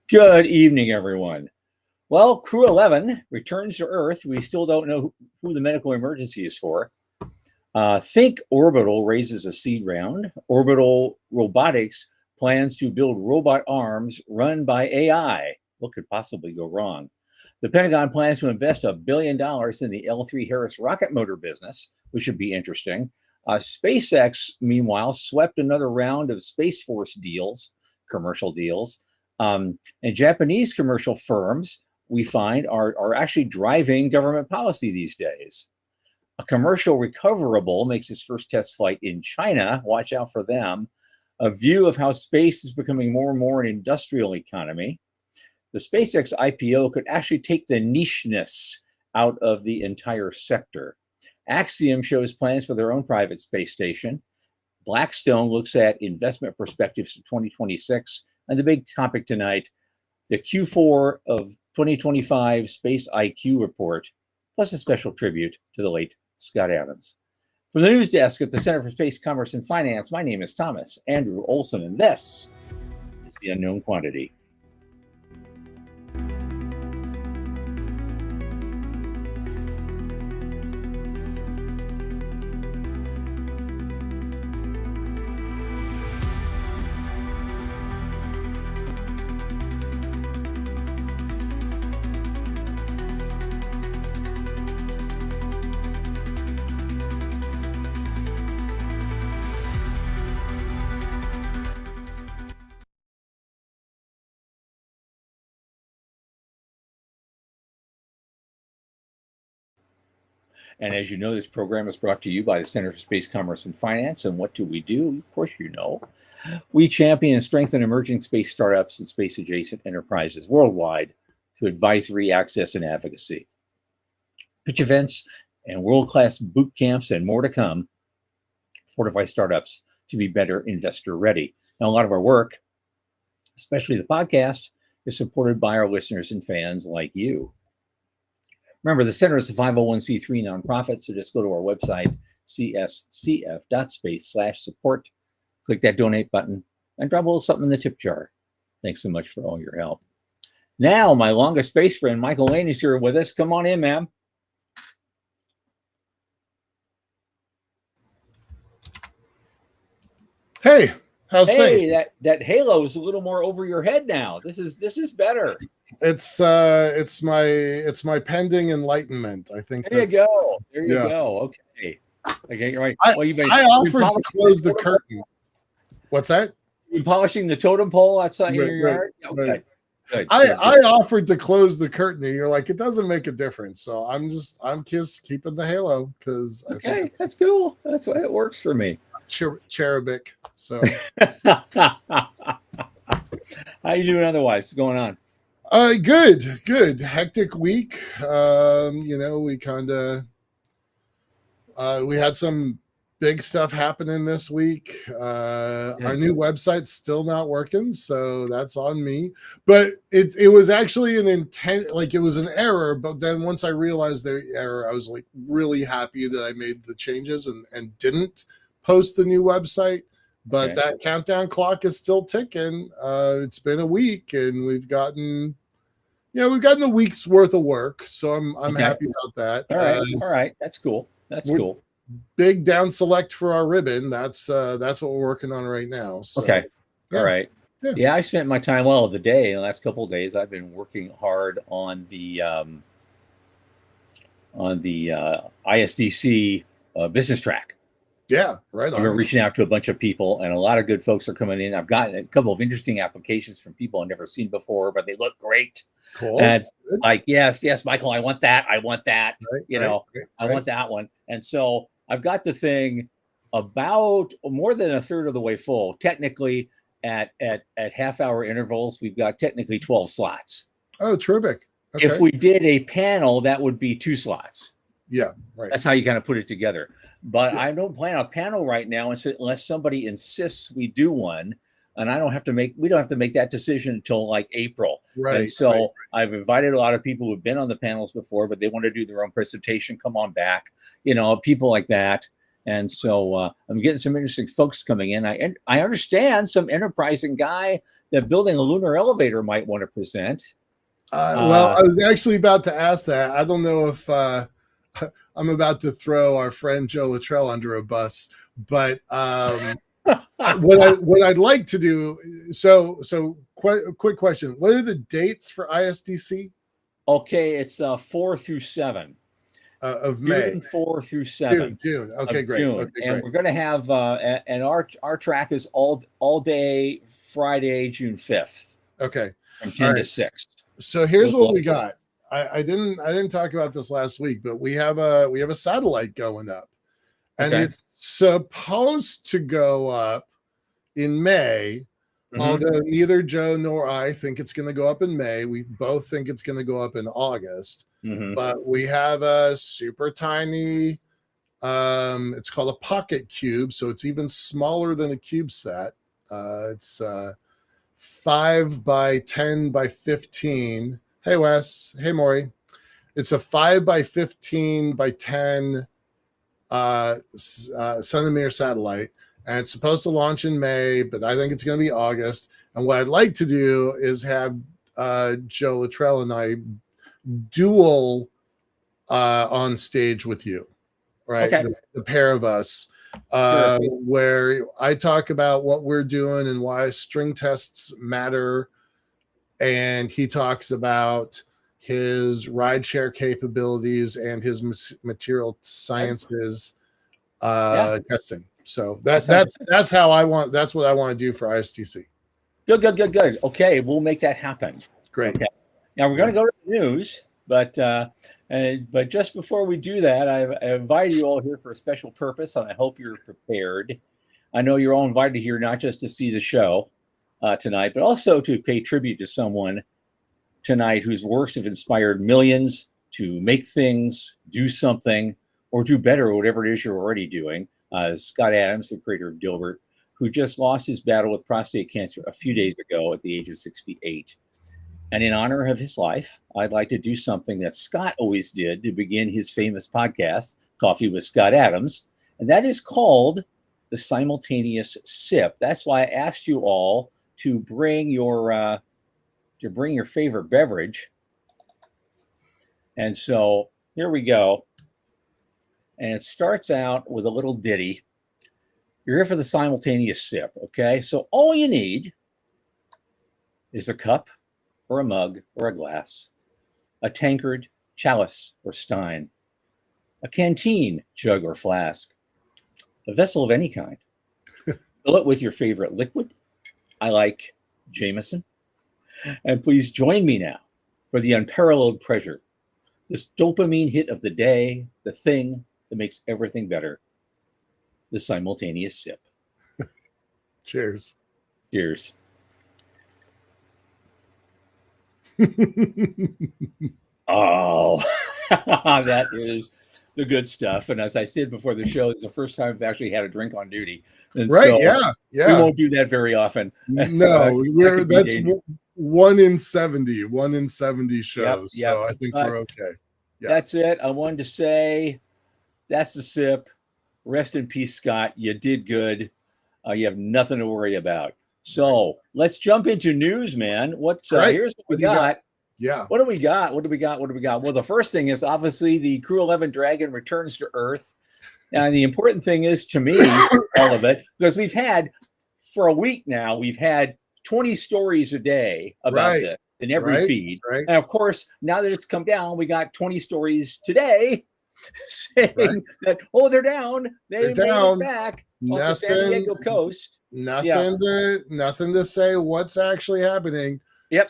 Good evening, everyone. Well, Crew 11 returns to Earth. We still don't know who the medical emergency is for. Think Orbital raises a seed round. Orbital Robotics plans to build robot arms run by AI. What could possibly go wrong? The Pentagon plans to invest $1 billion in the L3 Harris rocket motor business, which should be interesting. SpaceX, meanwhile, swept another round of Space Force deals, commercial deals. And Japanese commercial firms, we find, are actually driving government policy these days. A commercial recoverable makes its first test flight in China. Watch out for them. A view of how space is becoming more and more an industrial economy. The SpaceX IPO could actually take the nicheness out of the entire sector. Axiom shows plans for their own private space station. Blackstone looks at investment perspectives for 2026. And the big topic tonight, the Q4 of 2025 Space IQ report, plus a special tribute to the late Scott Adams. From the news desk at the Center for Space Commerce and Finance, my name is Thomas Andrew Olson, and this is The Unknown Quantity. And as you know, this program is brought to you by the Center for Space Commerce and Finance. And what do? Of course, you know. We champion and strengthen emerging space startups and space-adjacent enterprises worldwide through advisory, access, and advocacy. Pitch events and world-class boot camps and more to come fortify startups to be better investor-ready. Now, a lot of our work, especially the podcast, is supported by our listeners and fans like you. Remember, the Center is a 501c3 nonprofit, so just go to our website, cscf.space/support, click that donate button, and drop a little something in the tip jar. Thanks so much for all your help. Now, my longest space friend, Michael Lane, is here with us. Come on in, ma'am. Hey, how's things? Hey, that halo is a little more over your head now. This is better. It's my pending enlightenment. I think There you go. There you go. Okay, right. I offered to close the curtain. What's that? You polishing the totem pole outside in your yard? Okay. Right. Good. I offered to close the curtain, and you're like, it doesn't make a difference. So I'm just keeping the halo because okay, that's cool. That's what it works for me. Cherubic. So how you doing otherwise? What's going on? Good. Hectic week. We kind of we had some big stuff happening this week. Our new website's still not working, so that's on me. But it was actually an intent, like it was an error. But then once I realized the error, I was like really happy that I made the changes and didn't post the new website. But that countdown clock is still ticking. It's been a week, and we've gotten a week's worth of work. So I'm happy about that. All right. That's cool. That's cool. Big down select for our ribbon. That's what we're working on right now. So, okay. Yeah. All right. Yeah, I spent my time the day. The last couple of days, I've been working hard on the ISDC business track. Yeah, right on. I've been reaching out to a bunch of people, and a lot of good folks are coming in. I've gotten a couple of interesting applications from people I've never seen before, but they look great. Cool. And it's like, yes, Michael, I want that. I want that. Right, I want that one. And so I've got the thing about more than a third of the way full. Technically, at half-hour intervals, we've got technically 12 slots. Oh, terrific. Okay. If we did a panel, that would be 2 slots. Yeah, right. That's how you kind of put it together. But I don't plan a panel right now unless somebody insists we do one. And we don't have to make that decision until like April. Right. And so I've invited a lot of people who've been on the panels before, but they want to do their own presentation. Come on back, people like that. And so I'm getting some interesting folks coming in. I understand some enterprising guy that building a lunar elevator might want to present. Well, I was actually about to ask that. I don't know if I'm about to throw our friend Joe Luttrell under a bus, but what I'd like to do. So quick question: what are the dates for ISDC? Okay, it's 4 through 7 Of May. June 4 through 7. June. Okay, great. June. Okay, and great. we're going to have and our track is all day Friday, June 5th. Okay, from 10 to 6. So here's what we got. I didn't talk about this last week, but we have a satellite going up, and it's supposed to go up in May. Although neither Joe nor I think it's going to go up in May. We both think it's going to go up in August. But we have a super tiny, it's called a pocket cube. So it's even smaller than a CubeSat. It's 5 by 10 by 15. Hey, Wes. Hey, Maury. It's a 5 by 15 by 10 centimeter satellite. And it's supposed to launch in May, but I think it's going to be August. And what I'd like to do is have Joe Luttrell and I duel on stage with you, right? The pair of us, where I talk about what we're doing and why string tests matter. And he talks about his rideshare capabilities and his material sciences testing. So that's how I want. That's what I want to do for ISTC. Good. Okay, we'll make that happen. Great. Okay. Now we're going to go to the news, but just before we do that, I invite you all here for a special purpose, and I hope you're prepared. I know you're all invited here not just to see the show tonight, but also to pay tribute to someone tonight whose works have inspired millions to make things, do something, or do better, whatever it is you're already doing. Scott Adams, the creator of Dilbert, who just lost his battle with prostate cancer a few days ago at the age of 68. And in honor of his life, I'd like to do something that Scott always did to begin his famous podcast, Coffee with Scott Adams, and that is called the simultaneous sip. That's why I asked you all to bring your favorite beverage. And so here we go. And it starts out with a little ditty. You're here for the simultaneous sip, okay? So all you need is a cup or a mug or a glass, a tankard, chalice, or stein, a canteen, jug, or flask, a vessel of any kind. Fill it with your favorite liquid. I like Jameson. And please join me now for the unparalleled pleasure, this dopamine hit of the day, the thing that makes everything better, the simultaneous sip. Cheers. Cheers. Oh, that is the good stuff. And as I said before the show, it's the first time I've actually had a drink on duty. And right? So yeah. We won't do that very often. No, that's 1 in 70. 1 in 70 shows. Yep. So I think we're okay. Yeah. That's it. I wanted to say that's the sip. Rest in peace, Scott. You did good. You have nothing to worry about. So let's jump into news, man. Here's what we got. Yeah. What do we got? Well, the first thing is obviously the Crew 11 Dragon returns to Earth. And the important thing is, to me, all of it, because we've had, for a week now, we've had 20 stories a day about this in every feed. Right. And of course, now that it's come down, we got 20 stories today saying that, they're down. They're down. Back off the San Diego coast. Nothing to say what's actually happening. Yep.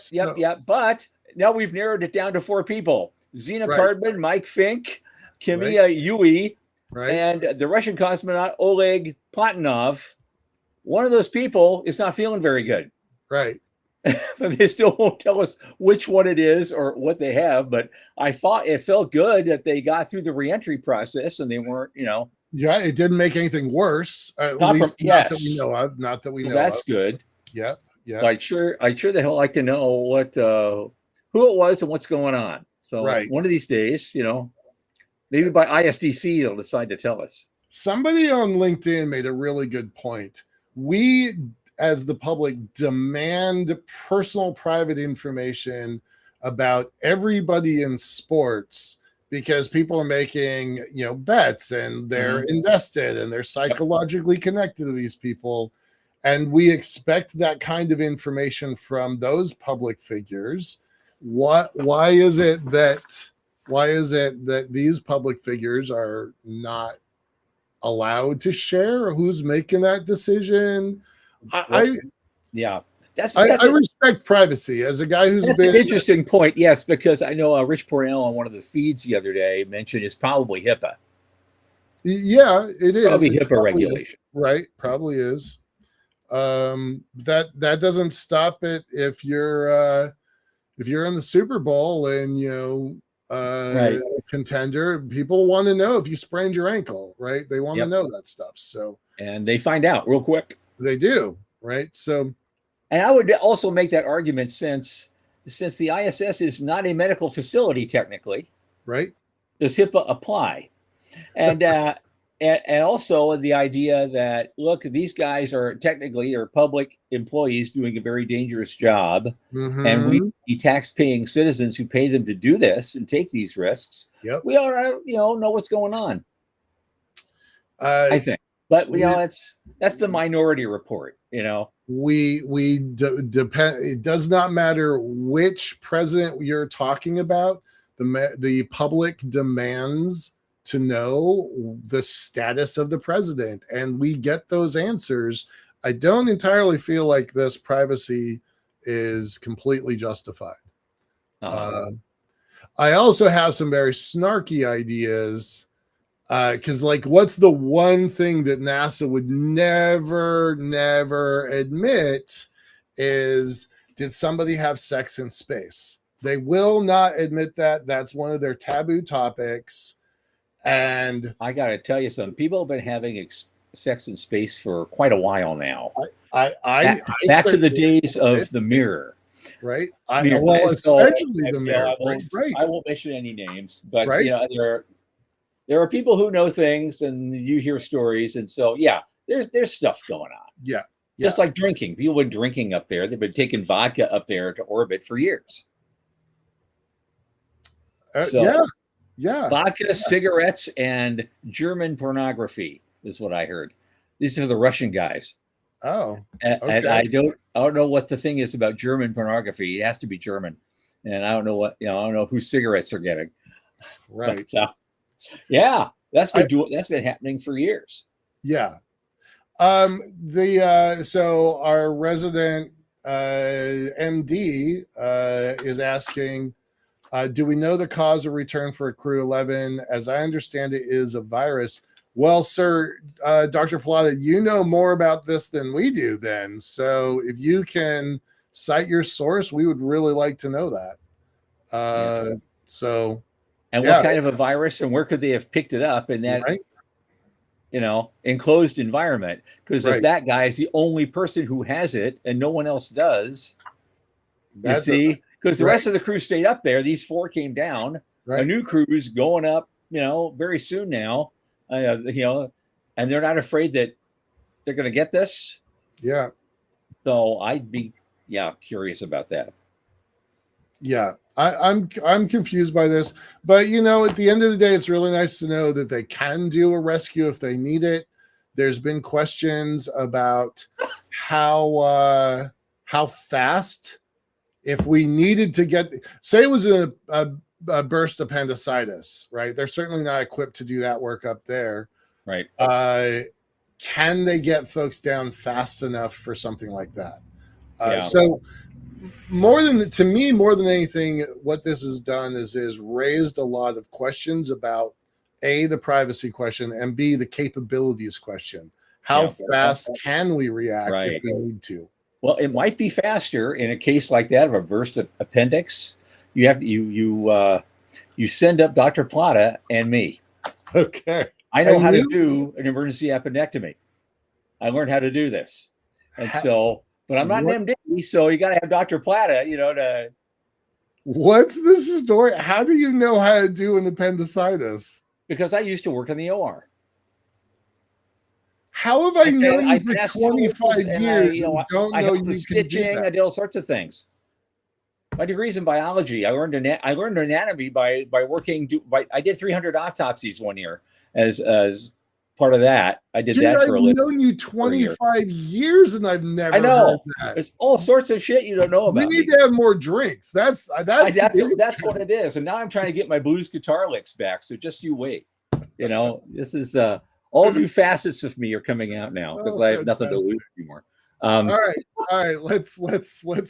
But now we've narrowed it down to 4 people: Zena Cardman, Mike Fink, Kamiya Yui, and the Russian cosmonaut Oleg Platonov. One of those people is not feeling very good. Right. But they still won't tell us which one it is or what they have. But I thought it felt good that they got through the reentry process and they weren't, Yeah, it didn't make anything worse. At least not that we know of. Not that we know of. That's good. Yep. But I'd sure the hell like to know what who it was and what's going on. So one of these days, maybe by ISDC they'll decide to tell us. Somebody on LinkedIn made a really good point. We as the public demand personal private information about everybody in sports because people are making, bets and they're invested and they're psychologically connected to these people. And we expect that kind of information from those public figures. Why is it that these public figures are not allowed to share? Who's making that decision? I respect privacy as a guy who's That's an interesting point. Yes, because I know Rich Pornell on one of the feeds the other day mentioned it's probably HIPAA. Yeah, it is. Probably HIPAA regulation. Right. Probably is. That doesn't stop it if you're in the Super Bowl and a contender, people want to know if you sprained your ankle, right? They want to know that stuff. So, and they find out real quick. They do, right? So, and I would also make that argument since the ISS is not a medical facility technically, right? Does HIPAA apply? And and also the idea that, look, these guys are technically public employees doing a very dangerous job, and we, the tax-paying citizens who pay them to do this and take these risks, we all know what's going on. I think, but that's the Minority Report. We depend. It does not matter which president you're talking about. The public demands to know the status of the president, and we get those answers. I don't entirely feel like this privacy is completely justified. I also have some very snarky ideas because, what's the one thing that NASA would never admit is, did somebody have sex in space? They will not admit that. That's one of their taboo topics. And I got to tell you something. People have been having sex in space for quite a while now. Back to the days of the mirror, right? Especially the mirror. I won't mention any names, but there are people who know things, and you hear stories, and so there's stuff going on. Just like drinking. People have been drinking up there. They've been taking vodka up there to orbit for years. Vodka, cigarettes, and German pornography is what I heard. These are the Russian guys. Oh, okay. And I don't know what the thing is about German pornography. It has to be German, and I don't know I don't know who cigarettes are getting. Right. But, that's been happening for years. Yeah. So our resident MD is asking, do we know the cause of return for Crew 11? As I understand it, is a virus. Well, sir, Dr. Plata, you know more about this than we do then. So if you can cite your source, we would really like to know that. What kind of a virus, and where could they have picked it up in that, enclosed environment? Because if that guy is the only person who has it and no one else does, because the rest of the crew stayed up there. These 4 came down. A new crew's going up, very soon now, and they're not afraid that they're going to get this. Yeah. So I'd be, curious about that. Yeah. I'm confused by this, but at the end of the day, it's really nice to know that they can do a rescue if they need it. There's been questions about how fast, if we needed to say it was a burst appendicitis, right? They're certainly not equipped to do that work up there. Right. Can they get folks down fast enough for something like that? So more than anything, what this has done is raised a lot of questions about A, the privacy question, and B, the capabilities question. How fast can we react if we need to? Well, it might be faster in a case like that of a burst appendix. You have you send up Dr. Plata and me. Okay. I know how to do an emergency appendectomy. I learned how to do this, and but I'm not an MD, so you got to have Dr. Plata, to. What's the story? How do you know how to do an appendicitis? Because I used to work in the OR. How have I known I you for passed 25 tools, and years and don't I know helped you with can do stitching. I that? did all sorts of things. My degree's in biology. I learned anatomy by working. I did 300 autopsies one year as part of that. I did Dude, that I've for a living. known you 25 years and I've never I heard know. that. There's all sorts of shit you don't know We about need me. to have more drinks. That's That's what it is. And now I'm trying to get my blues guitar licks back. So just you wait. This is all new facets of me are coming out now because I have nothing to lose anymore. All right. Let's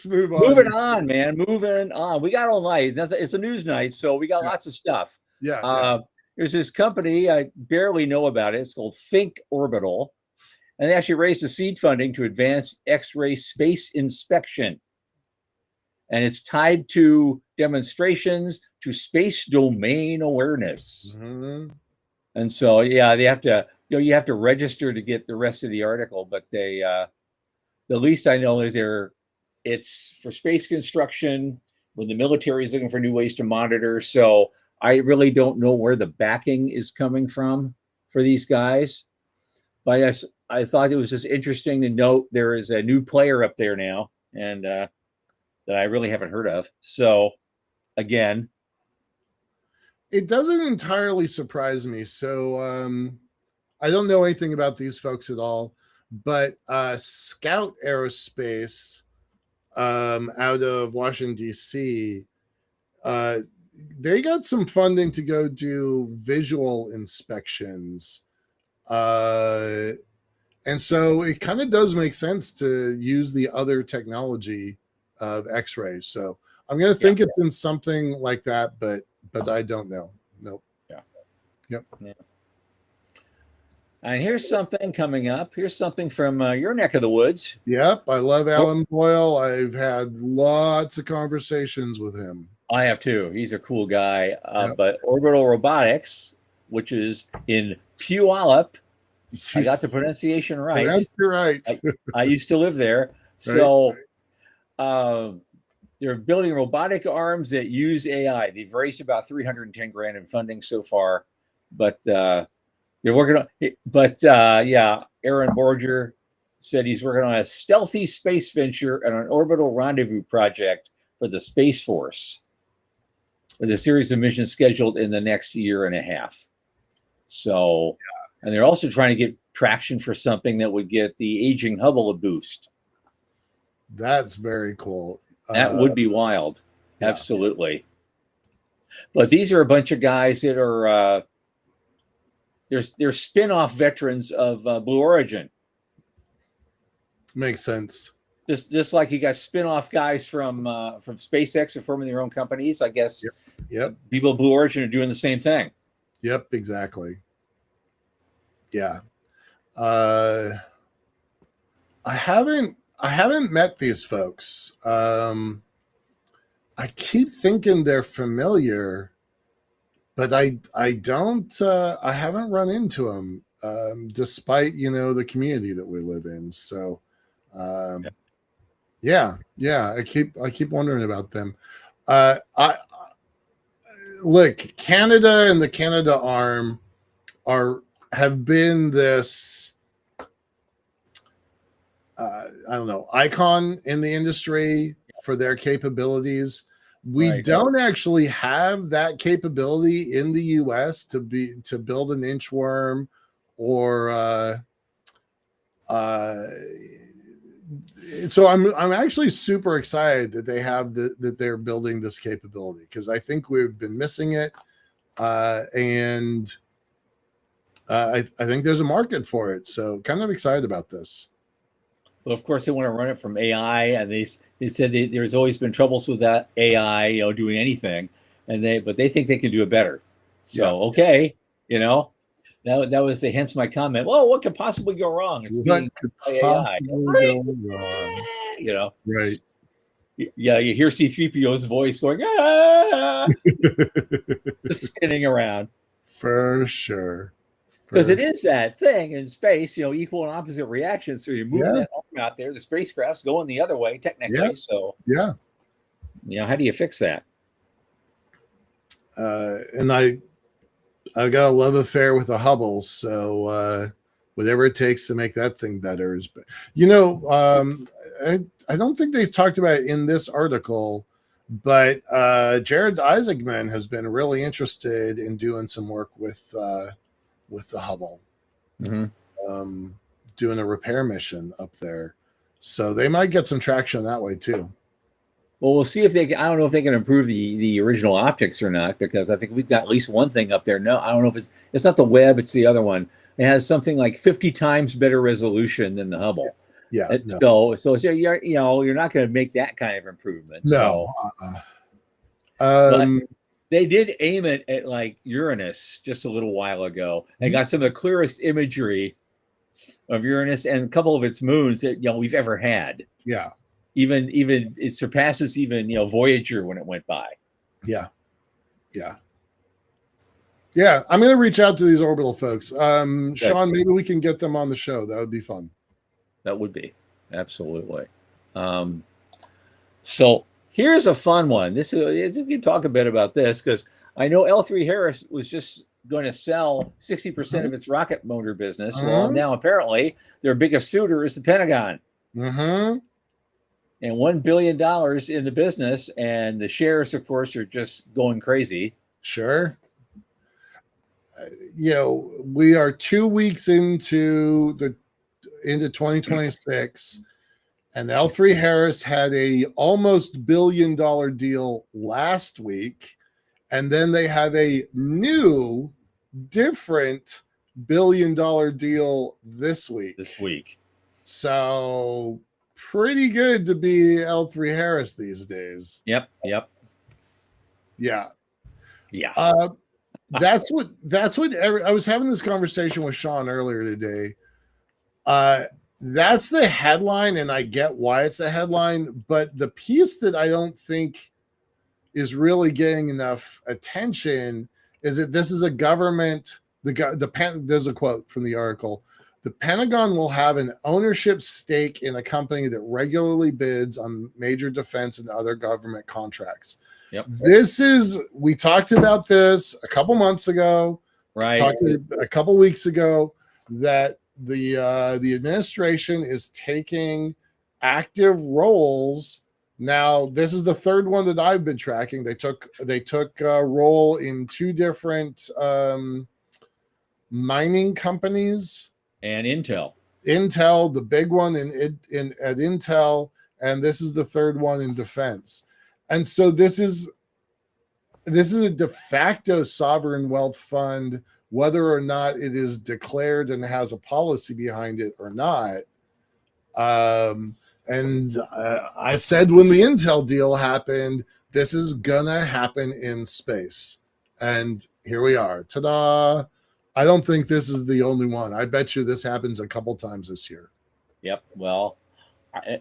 move on. Moving on, man. Moving on. We got all night. It's a news night, so we got lots of stuff. There's this company I barely know about it. It's called Think Orbital, and they actually raised a seed funding to advance X-ray space inspection, and it's tied to demonstrations to space domain awareness. Mm-hmm. And so, they have to. You have to register to get the rest of the article, but they. The least I know is it's for space construction when the military is looking for new ways to monitor. So I really don't know where the backing is coming from for these guys. But I thought it was just interesting to note there is a new player up there now, and that I really haven't heard of. So again, it doesn't entirely surprise me. So I don't know anything about these folks at all. But Scout Aerospace out of Washington, D.C., they got some funding to go do visual inspections. And so it kind of does make sense to use the other technology of X-rays. So I'm going to think it's in something like that, but I don't know. Nope. Yep. Yeah. And here's something coming up. Here's something from your neck of the woods. Yep. I love Alan Boyle. I've had lots of conversations with him. I have too. He's a cool guy. But Orbital Robotics, which is in Puyallup, I got the pronunciation right. That's right. I used to live there. So they're building robotic arms that use AI. They've raised about $310,000 in funding so far. But they're working on it, but Aaron Borger said he's working on a stealthy space venture and an orbital rendezvous project for the Space Force, with a series of missions scheduled in the next year and a half. So, and they're also trying to get traction for something that would get the aging Hubble a boost. That's very cool. That would be wild. Absolutely. But these are a bunch of guys that are they're spin-off veterans of Blue Origin. Makes sense. Just like you got spin-off guys from SpaceX and forming their own companies, I guess. Yep. People at Blue Origin are doing the same thing. Yep, exactly. Yeah. I haven't met these folks. I keep thinking they're familiar, but I haven't run into them, despite, the community that we live in. So, I keep wondering about them. Look, Canada and the Canada arm have been this, icon in the industry for their capabilities. We don't actually have that capability in the US to build an inchworm or so I'm actually super excited that they have that they're building this capability, because I think we've been missing it, and I think there's a market for it. So kind of excited about this. Well, of course, they want to run it from AI, and they said there's always been troubles with that AI, doing anything, but they think they can do it better. So that was hence my comment. Well, what could possibly go wrong? It's being AI. Right. Yeah, you hear C-3PO's voice going, ah, just spinning around. For sure. Because it is that thing in space, equal and opposite reactions. So you're moving that arm out there, the spacecraft's going the other way, technically. Yeah. So, how do you fix that? And I've got a love affair with the Hubble. So, whatever it takes to make that thing better. You know, I don't think they talked about it in this article, but Jared Isaacman has been really interested in doing some work with the Hubble, doing a repair mission up there. So they might get some traction that way too. Well, we'll see if they can. I don't know if they can improve the original optics or not, because I think we've got at least one thing up there. No, I don't know if it's not the Webb, it's the other one. It has something like 50 times better resolution than the Hubble. Yeah. No. So you're not going to make that kind of improvement. No. But they did aim it at like Uranus just a little while ago. They got some of the clearest imagery of Uranus and a couple of its moons that we've ever had. Yeah. Even it surpasses even Voyager when it went by. Yeah. I'm going to reach out to these orbital folks. Sean, maybe we can get them on the show. That would be fun. That would be absolutely. So here's a fun one. This is we can talk a bit about this, because I know L3 Harris was just going to sell 60% of its rocket motor business. Well, now apparently their biggest suitor is the Pentagon. And $1 billion in the business, and the shares, of course, are just going crazy. Sure. We are 2 weeks into 2026, and L3 Harris had a almost $1 billion deal last week, and then they have a new, different $1 billion deal this week. So pretty good to be L3 Harris these days. Yep. Yeah. That's what I was having this conversation with Sean earlier today. That's the headline, and I get why it's a headline, but the piece that I don't think is really getting enough attention is that this is a government. There's a quote from the article. The Pentagon will have an ownership stake in a company that regularly bids on major defense and other government contracts. Yep. We talked about this a couple months ago, right? A couple weeks ago, that the administration is taking active roles. Now, this is the third one that I've been tracking. They took a role in two different mining companies. And Intel, the big one at Intel, and this is the third one in defense. And so this is a de facto sovereign wealth fund, whether or not it is declared and has a policy behind it or not. And I said when the Intel deal happened, this is gonna happen in space, and here we are. Ta-da! I don't think this is the only one. I bet you this happens a couple times this year. Yep. Well,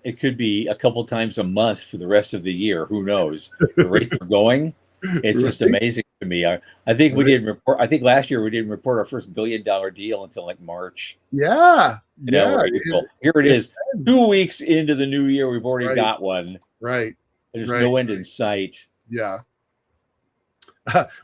it could be a couple times a month for the rest of the year. Who knows? The rates are going. It's just amazing to me. I think we didn't report. I think last year we didn't report our first $1 billion deal until like March. Yeah. Here it is. 2 weeks into the new year, we've already got one. Right. There's no end in sight. Yeah.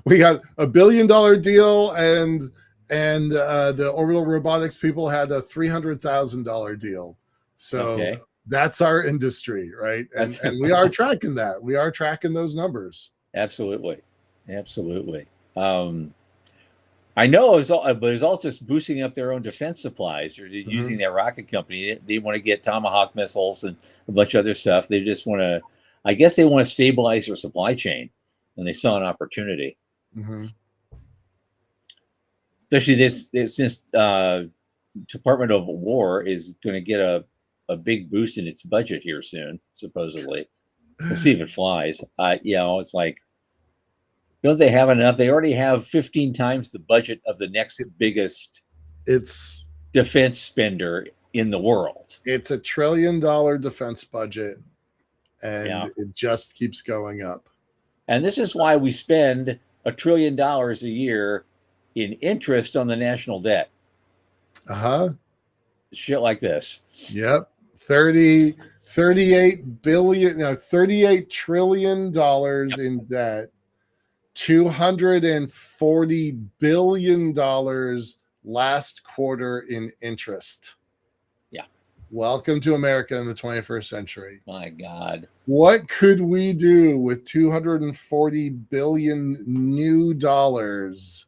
We got $1 billion deal, and the orbital robotics people had a $300,000 deal. So that's our industry, right? And we are tracking that. We are tracking those numbers. Absolutely. I know but it's all just boosting up their own defense supplies. They're using their rocket company. They want to get Tomahawk missiles and a bunch of other stuff. They just want to, I guess they want to stabilize their supply chain, and they saw an opportunity. Especially since Department of War is going to get a big boost in its budget here soon, supposedly. We'll see if it flies. It's like, don't they have enough? They already have 15 times the budget of the next biggest defense spender in the world. It's $1 trillion defense budget, and it just keeps going up. And this is why we spend $1 trillion a year in interest on the national debt. Shit like this. Yep. $38 trillion in debt, $240 billion last quarter in interest. Yeah. Welcome to America in the 21st century. My God. What could we do with 240 billion new dollars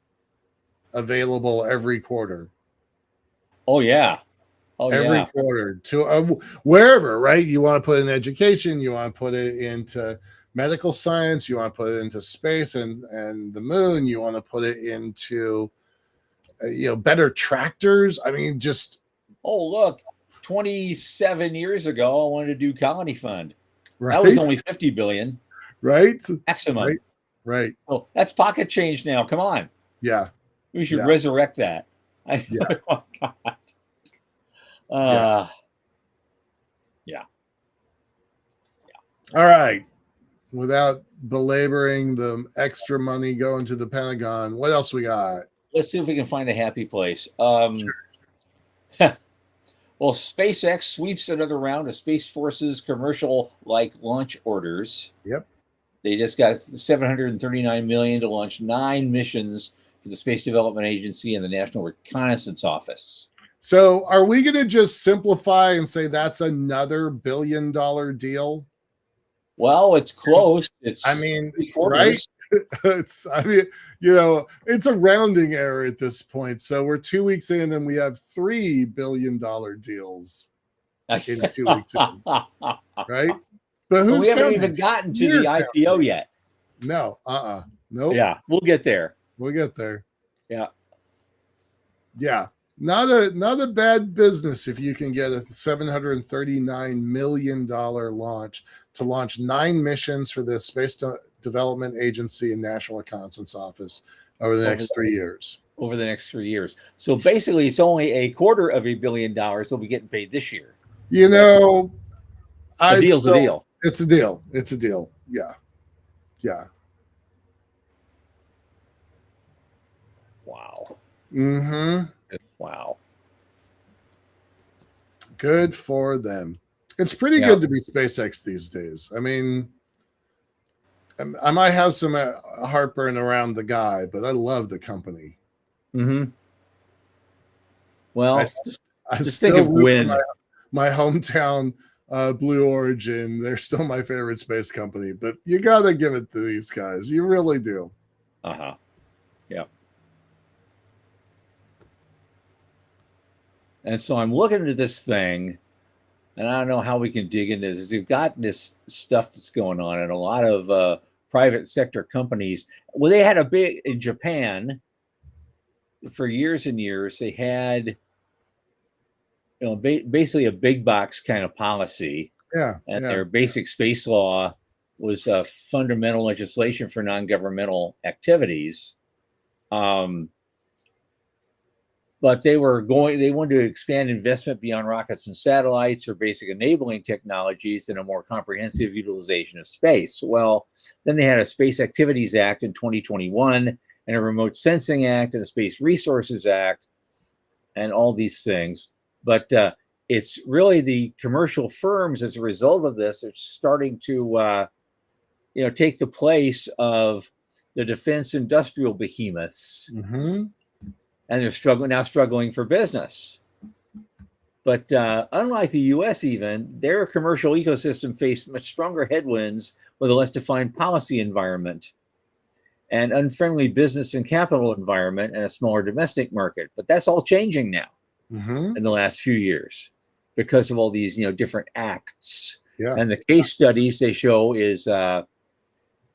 available every quarter? Oh, yeah. Oh, every yeah. quarter to wherever, right? You want to put it in education, you want to put it into medical science, you want to put it into space and the moon, you want to put it into better tractors. I mean, just Oh, look, 27 years ago, I wanted to do Colony Fund. right, That was only 50 billion right, maximum. right. Oh, that's pocket change now. Come on. Yeah, We should resurrect that. Yeah. Oh, God. Yeah. All right. Without belaboring the extra money going to the Pentagon, what else we got? Let's see if we can find a happy place. Sure. Well, SpaceX sweeps another round of Space Force's commercial-like launch orders. Yep. They just got $739 million to launch 9 missions for the Space Development Agency and the National Reconnaissance Office. So are we going to just simplify and say that's another $1 billion deal? Well, it's close. It's right? It's it's a rounding error at this point. So we're 2 weeks in and we have $3 billion deals in 2 weeks in, right? But we haven't even gotten to the IPO yet. No, nope. Yeah, we'll get there. We'll get there. Yeah. Yeah. Not a bad business if you can get a $739 million launch to launch 9 missions for the Space Development Agency and National Reconnaissance Office over the next 3 years. Over the next 3 years. So basically, it's only $250 million they'll be getting paid this year. A deal's a deal. It's a deal. It's a deal. Yeah. Yeah. Wow. Mm-hmm. Wow. Good for them. It's pretty good to be SpaceX these days. I mean, I might have some heartburn around the guy, but I love the company. Mm-hmm. Well, I just still think of when my hometown Blue Origin, they're still my favorite space company, but you got to give it to these guys. You really do. Uh-huh. Yeah. And so I'm looking at this thing, and I don't know how we can dig into this. You've got this stuff that's going on, and a lot of private sector companies. Well, they had a big in Japan for years and years. They had, basically a big box kind of policy. Yeah. And their basic space law was fundamental legislation for non-governmental activities. But they wanted to expand investment beyond rockets and satellites or basic enabling technologies and a more comprehensive utilization of space. Well, then they had a Space Activities Act in 2021 and a Remote Sensing Act and a Space Resources Act and all these things. But it's really the commercial firms as a result of this are starting to, take the place of the defense industrial behemoths. Mm-hmm. And they're struggling for business. But unlike the U.S., even their commercial ecosystem faced much stronger headwinds with a less defined policy environment, and unfriendly business and capital environment, and a smaller domestic market. But that's all changing now in the last few years because of all these different acts. Yeah. And the case studies they show is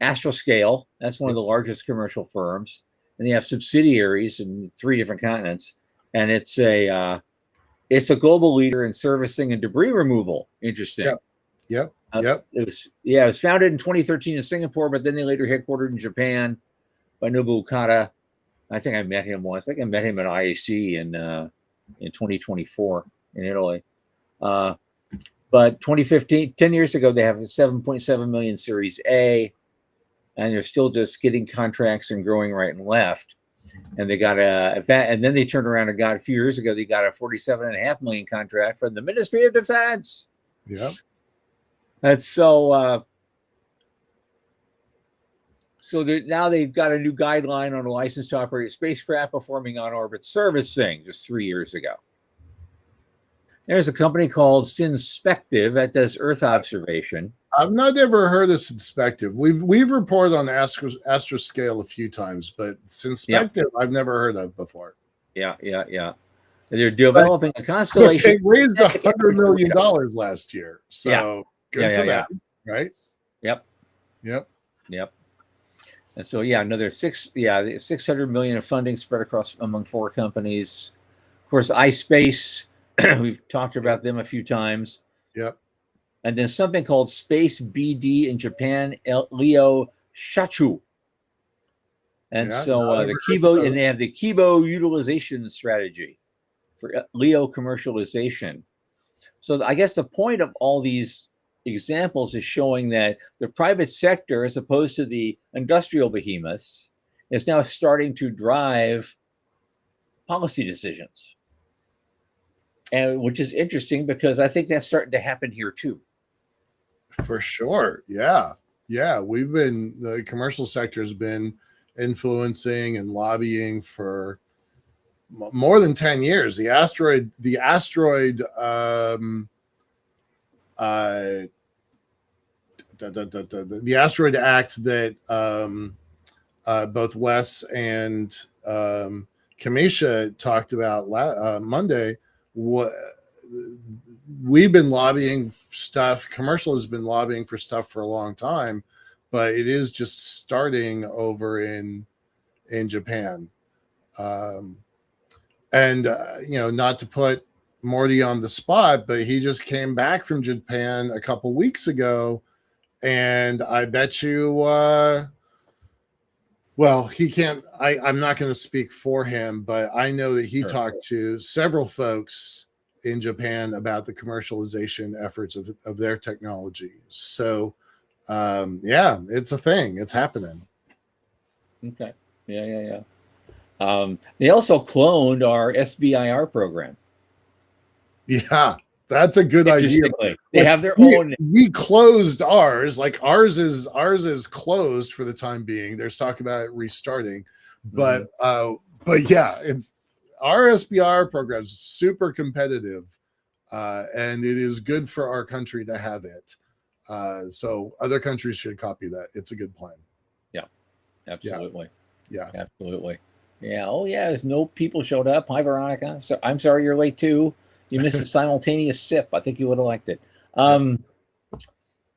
Astroscale. That's one of the largest commercial firms. And they have subsidiaries in 3 different continents, and it's a global leader in servicing and debris removal. Interesting. Yep. It was founded in 2013 in Singapore, but then they later headquartered in Japan by Nobu Okada. I think I met him once. I think I met him at IAC in 2024 in Italy. But 2015, 10 years ago, they have a 7.7 million Series A. And they're still just getting contracts and growing right and left. And they got and then they turned around and got a few years ago, they got a 47.5 million contract from the Ministry of Defense. Yep. That's so So now they've got a new guideline on a license to operate a spacecraft performing on-orbit servicing just 3 years ago. There's a company called Synspective that does Earth observation. I've not ever heard of Synspective. We've reported on Astroscale a few times, but Synspective I've never heard of before. Yeah. They're developing a constellation. They raised $100 million last year, so good for them, right? Yep. And so another 600 million of funding spread across among 4 companies. Of course, iSpace. We've talked about them a few times. Yep. And then something called Space BD in Japan, Leo Shachu. And so the Kibo, and they have the Kibo utilization strategy for Leo commercialization. So I guess the point of all these examples is showing that the private sector, as opposed to the industrial behemoths, is now starting to drive policy decisions. And which is interesting because I think that's starting to happen here too. For sure. Yeah. The commercial sector has been influencing and lobbying for more than 10 years. The asteroid act that both Wes and Kamisha talked about Monday. We've been lobbying stuff. Commercial has been lobbying for stuff for a long time, but it is just starting over in Japan. Not to put Morty on the spot, but he just came back from Japan a couple weeks ago, and I bet you he can't. I'm not going to speak for him, but I know that he talked to several folks in Japan about the commercialization efforts of their technology. So, it's a thing. It's happening. Okay. Yeah. They also cloned our SBIR program. Yeah, that's a good idea. They have their own. We closed ours. Like ours is closed for the time being. There's talk about it restarting, but it's our SBR program is super competitive, and it is good for our country to have it. So other countries should copy that. It's a good plan. Yeah, absolutely. Yeah. Absolutely. Yeah. Oh yeah. There's no people showed up. Hi, Veronica. So I'm sorry you're late too. You missed a simultaneous sip. I think you would have liked it.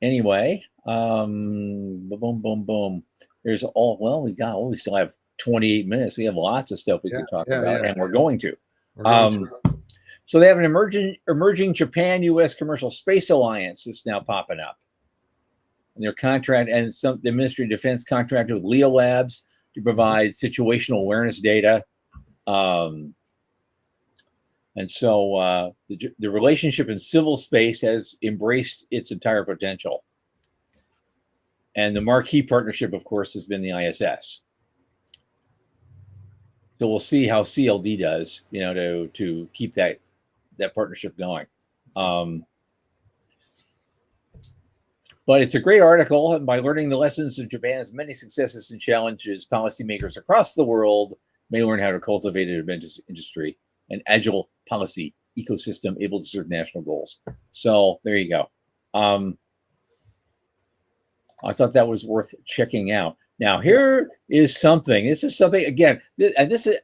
Anyway, boom. There's we still have 28 minutes. We have lots of stuff we can talk about, and we're going to. So they have an emerging Japan-U.S. commercial space alliance that's now popping up. And their contract, and the Ministry of Defense contracted with Leo Labs to provide situational awareness data. And so the relationship in civil space has embraced its entire potential. And the marquee partnership, of course, has been the ISS. So we'll see how CLD does, to keep that partnership going. But it's a great article, and by learning the lessons of Japan's many successes and challenges, policymakers across the world may learn how to cultivate an adventurous industry, an agile policy ecosystem able to serve national goals. So there you go. I thought that was worth checking out. Now, here is something. This is something, again, and this is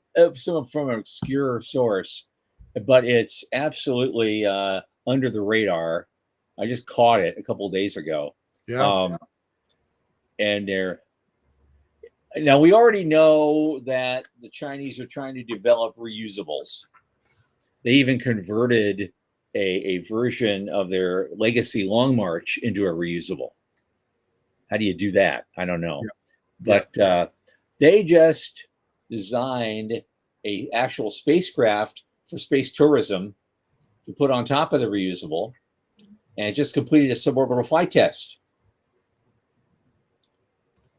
from an obscure source, but it's absolutely under the radar. I just caught it a couple of days ago. Yeah. And now we already know that the Chinese are trying to develop reusables. They even converted a version of their legacy Long March into a reusable. How do you do that? I don't know. Yeah. But they just designed a actual spacecraft for space tourism to put on top of the reusable, and it just completed a suborbital flight test.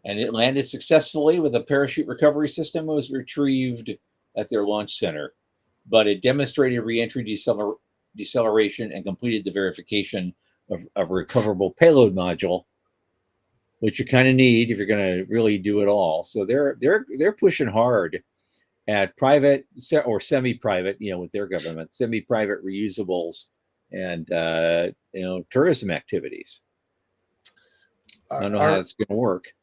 And it landed successfully with a parachute recovery system. It was retrieved at their launch center, but it demonstrated reentry deceleration and completed the verification of a recoverable payload module. which you kind of need if you're going to really do it all. So they're pushing hard at private or semi-private, with their government, semi-private reusables and tourism activities. I don't know how it's going to work.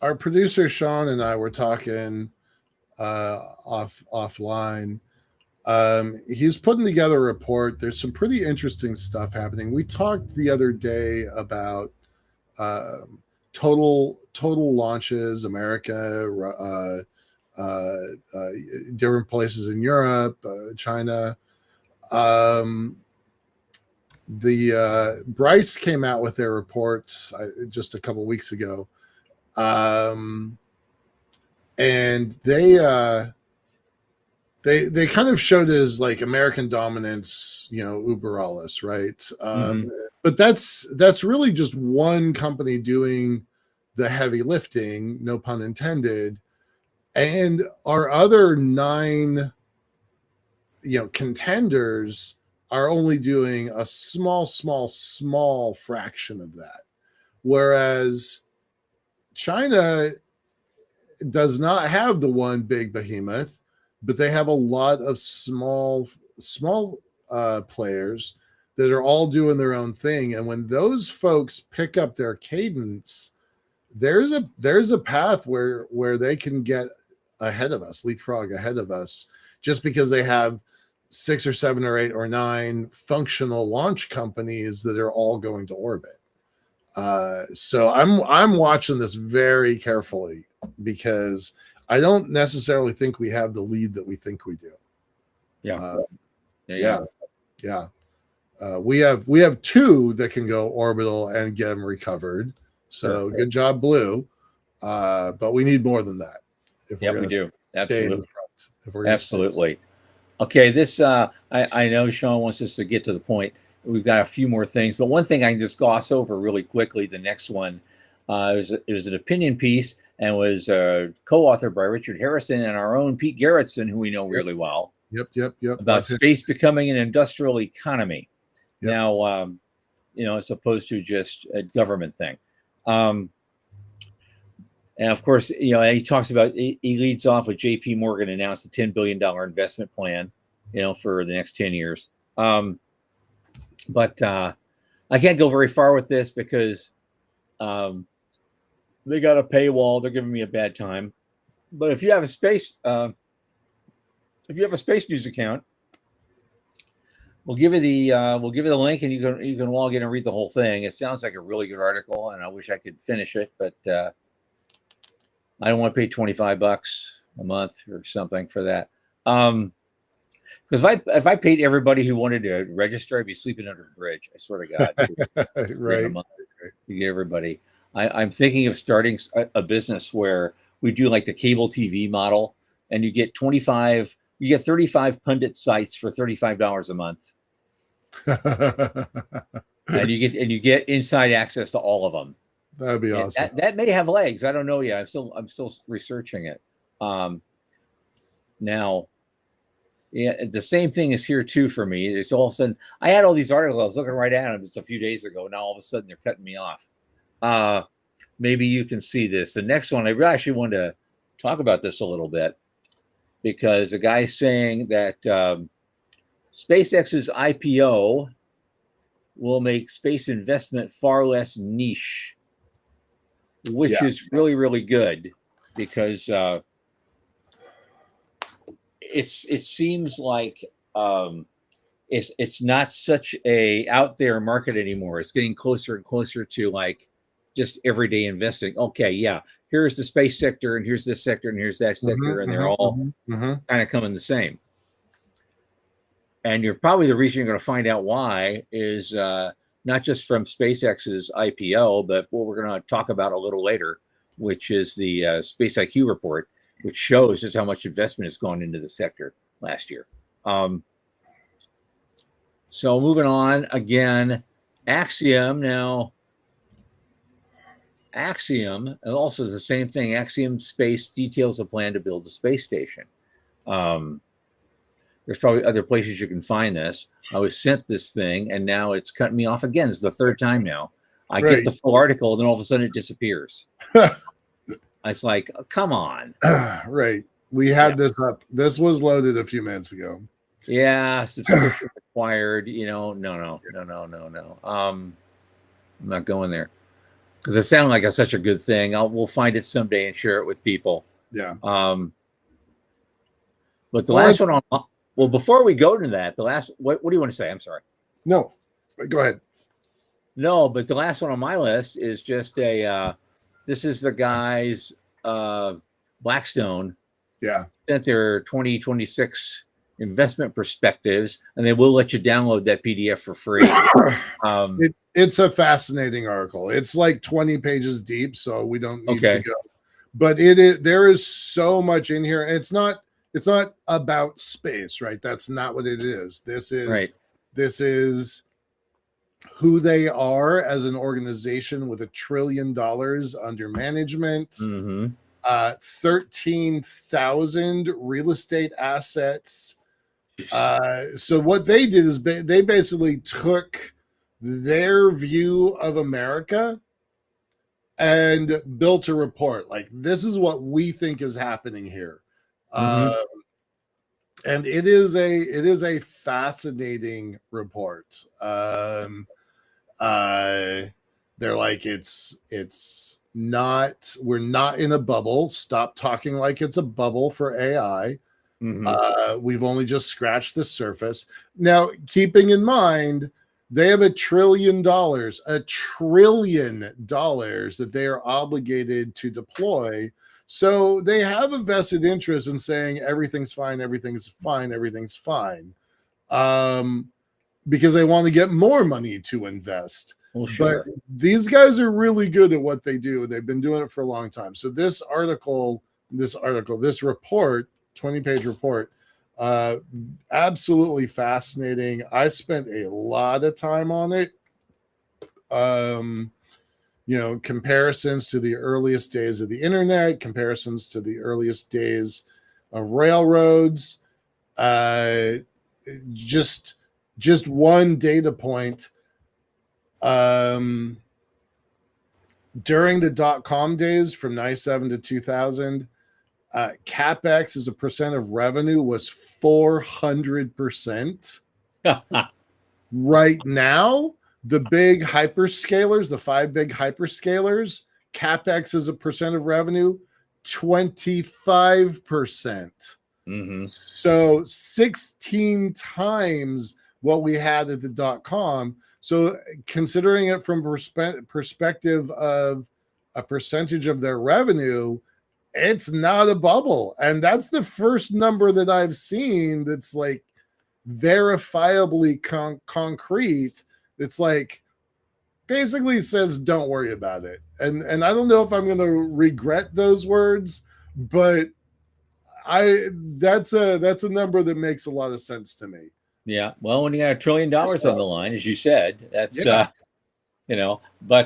Our producer Sean and I were talking offline. He's putting together a report. There's some pretty interesting stuff happening. We talked the other day about total launches, America, different places in Europe, China. The Bryce came out with their reports just a couple weeks ago, and they kind of showed it as like American dominance, uber alles, right? But that's really just one company doing the heavy lifting, no pun intended, and our other 9 contenders are only doing a small fraction of that. Whereas China does not have the one big behemoth, but they have a lot of small players that are all doing their own thing. And when those folks pick up their cadence, there's a path where they can get ahead of us, leapfrog ahead of us, just because they have 6 or 7 or 8 or 9 functional launch companies that are all going to orbit. So I'm watching this very carefully because I don't necessarily think we have the lead that we think we do. Yeah. We have 2 that can go orbital and get them recovered. So good job, Blue. But we need more than that. If we're we do. Stay in the front. If we're absolutely. Okay, this I know Sean wants us to get to the point. We've got a few more things, but one thing I can just gloss over really quickly. The next one, it was an opinion piece and was co-authored by Richard Harrison and our own Pete Gerritsen, who we know really well. Yep. About space becoming an industrial economy. Yep. Now, as opposed to just a government thing. And of course, he talks about, he leads off with JP Morgan announced a $10 billion investment plan, for the next 10 years. But I can't go very far with this because they got a paywall. They're giving me a bad time. But if you have a space news account, we'll give you the link, and you can log in and read the whole thing. It sounds like a really good article, and I wish I could finish it, but I don't want to pay $25 a month or something for that. Because if I paid everybody who wanted to register, I'd be sleeping under a bridge. I swear to God. Right. A month to get everybody. I'm thinking of starting a business where we do like the cable TV model, and you get 35 pundit sites for $35 a month. and you get inside access to all of them. That'd be awesome. That may have legs. I don't know yet. I'm still researching it. Now, the same thing is here too for me. It's all of a sudden I had all these articles. I was looking right at them just a few days ago. Now all of a sudden they're cutting me off. Maybe you can see this. The next one, I actually wanted to talk about this a little bit because the guy's saying that SpaceX's IPO will make space investment far less niche, which is really, really good because it seems like it's not such a out there market anymore. It's getting closer and closer to like just everyday investing. Okay, yeah, here's the space sector, and here's this sector, and here's that sector, and they're all kind of coming the same. And you're probably the reason you're going to find out why is not just from SpaceX's IPO, but what we're going to talk about a little later, which is the Space IQ report, which shows just how much investment has gone into the sector last year. So moving on again, Axiom. Now, Axiom, and also the same thing, Axiom Space details a plan to build a space station. There's probably other places you can find this. I was sent this thing, and now it's cutting me off again. It's the third time now. I get Right. the full article, then all of a sudden it disappears. It's like, come on. Right. We had this up. This was loaded a few minutes ago. Yeah, subscription required. No. I'm not going there because it sounded like such a good thing. We'll find it someday and share it with people. Yeah. But the last one well, before we go to that, what do you want to say? I'm sorry. No, go ahead. No, but the last one on my list is just this is the guys, Blackstone. Yeah. Sent their 2026 investment perspectives, and they will let you download that PDF for free. It's a fascinating article. It's like 20 pages deep, so we don't need to go. But there is so much in here. It's not about space, right? That's not what it is. This is who they are as an organization with $1 trillion under management. Mm-hmm. 13,000 real estate assets. So what they did is they basically took their view of America and built a report. Like, this is what we think is happening here. And it is a fascinating report. They're like, we're not in a bubble. Stop talking like it's a bubble for AI. Mm-hmm. We've only just scratched the surface. Now, keeping in mind, they have $1 trillion that they are obligated to deploy. So they have a vested interest in saying everything's fine, everything's fine, everything's fine. Because they want to get more money to invest. Well, sure. But these guys are really good at what they do. They've been doing it for a long time. So this report, 20-page report, absolutely fascinating. I spent a lot of time on it. Comparisons to the earliest days of the internet, comparisons to the earliest days of railroads. Just one data point. During the dot-com days from 97 to 2000, CapEx as a percent of revenue was 400%. Right now, the big hyperscalers, the 5 big hyperscalers, CapEx as a percent of revenue, 25%. Mm-hmm. So 16 times what we had at the dot-com. So considering it from perspective of a percentage of their revenue, it's not a bubble. And that's the first number that I've seen that's like verifiably concrete. It's like basically says, don't worry about it. And I don't know if I'm going to regret those words, but that's a number that makes a lot of sense to me. Yeah. Well, when you got $1 trillion on the line, as you said, that's, but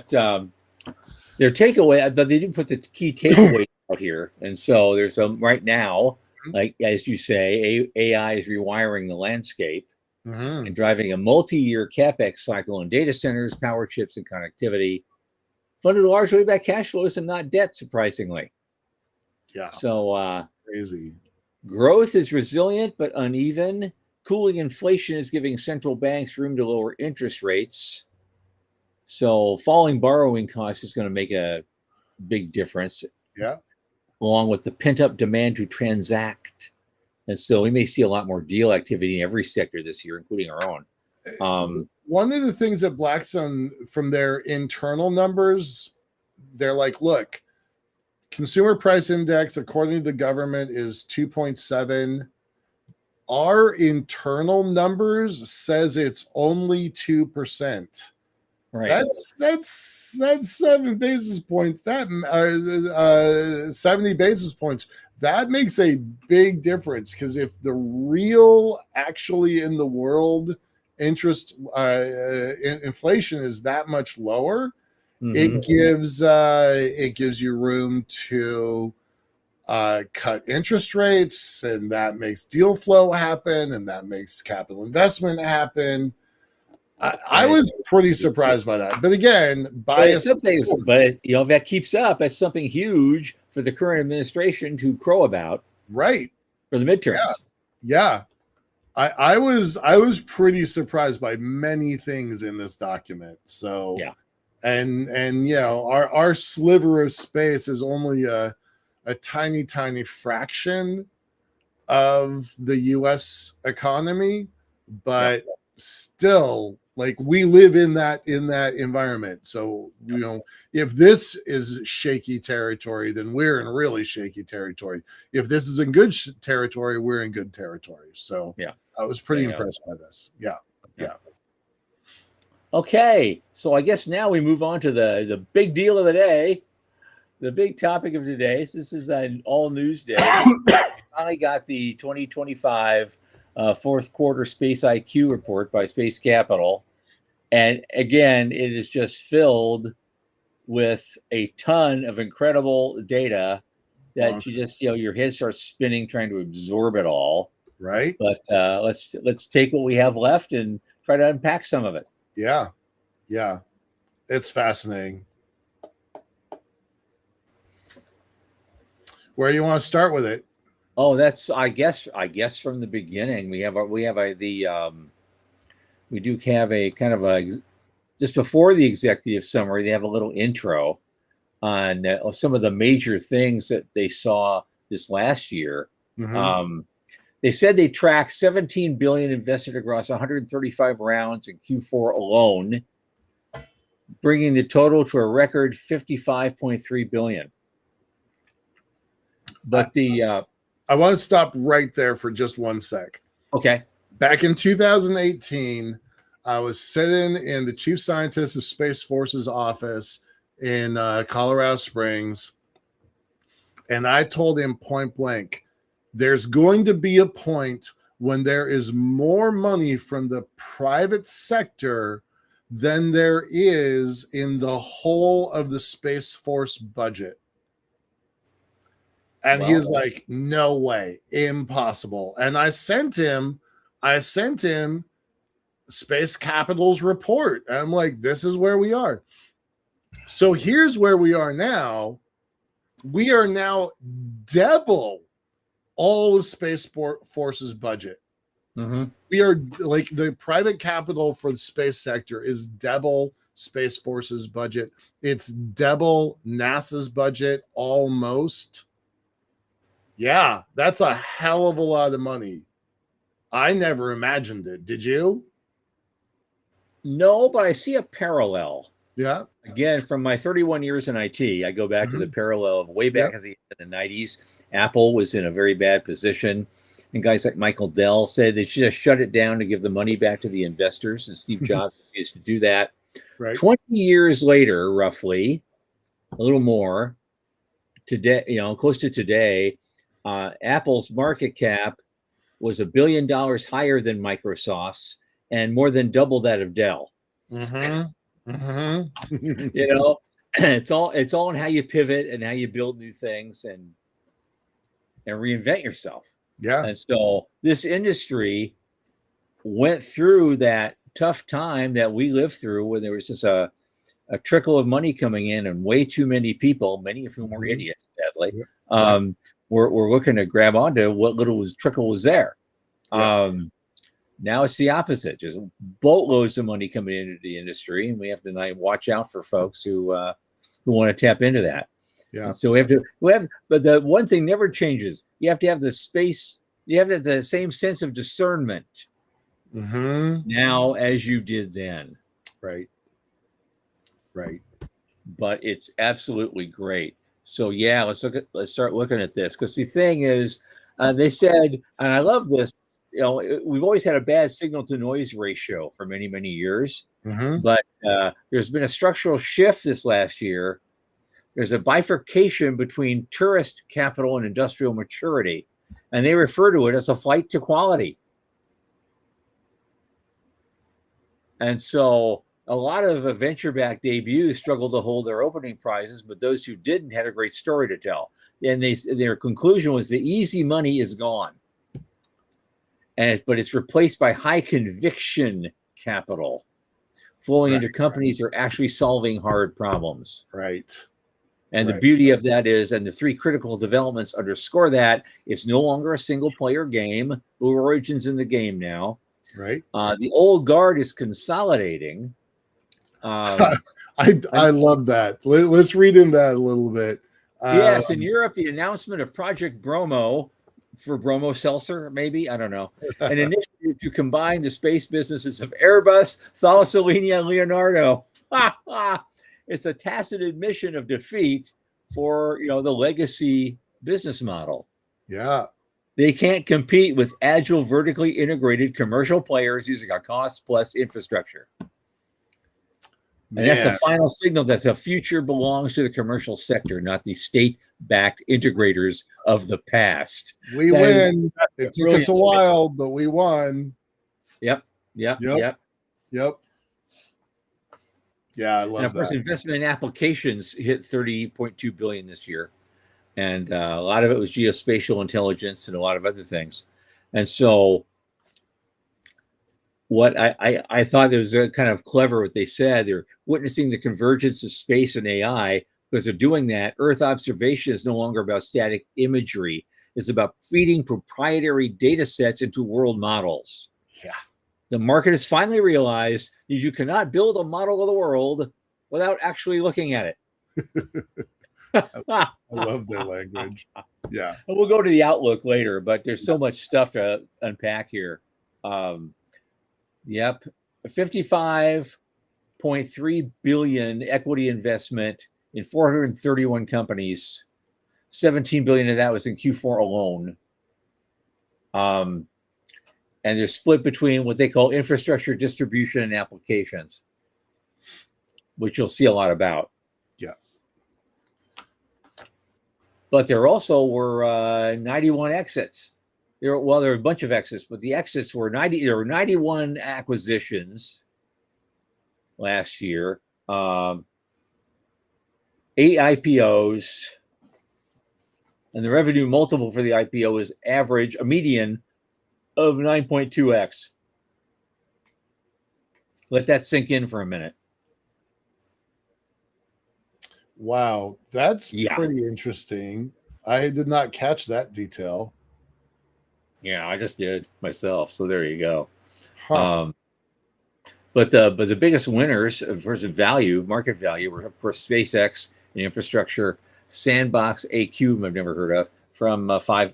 their takeaway, but they didn't put the key takeaway out here. And so there's right now, like, as you say, AI is rewiring the landscape and driving a multi-year CapEx cycle in data centers, power chips, and connectivity, funded largely by cash flows and not debt, surprisingly. Yeah. So crazy. Growth is resilient but uneven. Cooling inflation is giving central banks room to lower interest rates. So falling borrowing costs is going to make a big difference. Yeah. Along with the pent-up demand to transact. And so we may see a lot more deal activity in every sector this year, including our own. One of the things that Blackstone, from their internal numbers, they're like, look, consumer price index, according to the government, is 2.7. Our internal numbers says it's only 2%. Right. That's 7 basis points. That 70 basis points. That makes a big difference, because if the real, actually in the world, interest inflation is that much lower, it gives you room to cut interest rates, and that makes deal flow happen, and that makes capital investment happen. I was pretty surprised by that. But again, bias. But if that keeps up, that's something huge for the current administration to crow about. Right. For the midterms. Yeah. I was pretty surprised by many things in this document. So yeah. And our sliver of space is only a tiny fraction of the US economy, but still, like, we live in that environment. So if this is shaky territory, then we're in really shaky territory. If this is in good territory, we're in good territory. So I was pretty impressed by this. Yeah. Okay, so I guess now we move on to the big deal of the day, the big topic of today. So this is an all news day. We finally got the 2025 fourth quarter Space IQ report by Space Capital. And again, it is just filled with a ton of incredible data that you just, your head starts spinning trying to absorb it all. Right. But let's take what we have left and try to unpack some of it. Yeah. It's fascinating. Where you want to start with it? Oh, that's I guess from the beginning. We do have a kind of a just before the executive summary. They have a little intro on some of the major things that they saw this last year. Mm-hmm. They said they tracked 17 billion invested across 135 rounds in Q4 alone, bringing the total to a record 55.3 billion. But I want to stop right there for just one sec. Okay. Back in 2018, I was sitting in the chief scientist of Space Force's office in Colorado Springs, and I told him point blank, there's going to be a point when there is more money from the private sector than there is in the whole of the Space Force budget. And he was like, no way, impossible. And I sent him Space Capital's report. And I'm like, this is where we are. So here's where we are now. We are now double all of Space Force's budget. Mm-hmm. We are like the private capital for the space sector is double Space Force's budget. It's double NASA's budget almost. Yeah, that's a hell of a lot of money. I never imagined it. Did you? No, but I see a parallel. Yeah. Again, from my 31 years in IT, I go back to the parallel of way back in the 90s. Apple was in a very bad position. And guys like Michael Dell said they should have shut it down to give the money back to the investors. And Steve Jobs used to do that. Right. 20 years later, roughly, a little more, today, close to today, Apple's market cap was $1 billion higher than Microsoft's and more than double that of Dell. Mm-hmm. Mm-hmm. It's all in how you pivot and how you build new things and reinvent yourself. Yeah. And so this industry went through that tough time that we lived through when there was just a trickle of money coming in and way too many people, many of whom were idiots, sadly, were looking to grab onto what little trickle was there. Yeah. Now it's the opposite, just boatloads of money coming into the industry, and we have to watch out for folks who want to tap into that. Yeah. And so but the one thing never changes. You have to have the same sense of discernment now as you did then. Right. But it's absolutely great. So let's start looking at this, because the thing is, they said, and I love this. We've always had a bad signal to noise ratio for many, many years, but there's been a structural shift this last year. There's a bifurcation between tourist capital and industrial maturity, and they refer to it as a flight to quality. And so a lot of venture-backed debuts struggled to hold their opening prizes, but those who didn't had a great story to tell. And their conclusion was the easy money is gone. But it's replaced by high conviction capital. flowing into companies that are actually solving hard problems. Right. And the beauty of that is, and the three critical developments underscore that, it's no longer a single player game. Blue Origin's in the game now. Right. The old guard is consolidating. I love that. Let's read in that a little bit. Yes, in Europe, the announcement of Project Bromo for Bromo Seltzer, maybe, I don't know, an initiative to combine the space businesses of Airbus, Thalassolinia, and Leonardo. It's a tacit admission of defeat for the legacy business model. Yeah. They can't compete with agile, vertically integrated commercial players using a cost-plus infrastructure. And that's the final signal that the future belongs to the commercial sector, not the state-backed integrators of the past. We win. It took us a while, but we won. Yep. Yeah, I love that. And of course, investment in applications hit $30.2 billion this year. And a lot of it was geospatial intelligence and a lot of other things. And so what I thought it was kind of clever what they said. They're witnessing the convergence of space and AI. Because they're doing that, Earth observation is no longer about static imagery. It's about feeding proprietary data sets into world models. Yeah. The market has finally realized that you cannot build a model of the world without actually looking at it. I love their language. Yeah. And we'll go to the outlook later, but there's so much stuff to unpack here. Yep. 55.3 billion equity investment in 431 companies. 17 billion of that was in Q4 alone. And they're split between what they call infrastructure, distribution, and applications, which you'll see a lot about. Yeah. But there also were 91 exits. There were a bunch of exits, but the exits were 90. There were 91 acquisitions last year. 8 IPOs, and the revenue multiple for the IPO is a median of 9.2x. Let that sink in for a minute. Wow, that's pretty interesting. I did not catch that detail. Yeah, I just did myself. So there you go. Huh. But the biggest winners in terms of value, market value, were of course SpaceX in infrastructure, Sandbox AQ, I've never heard of, from 5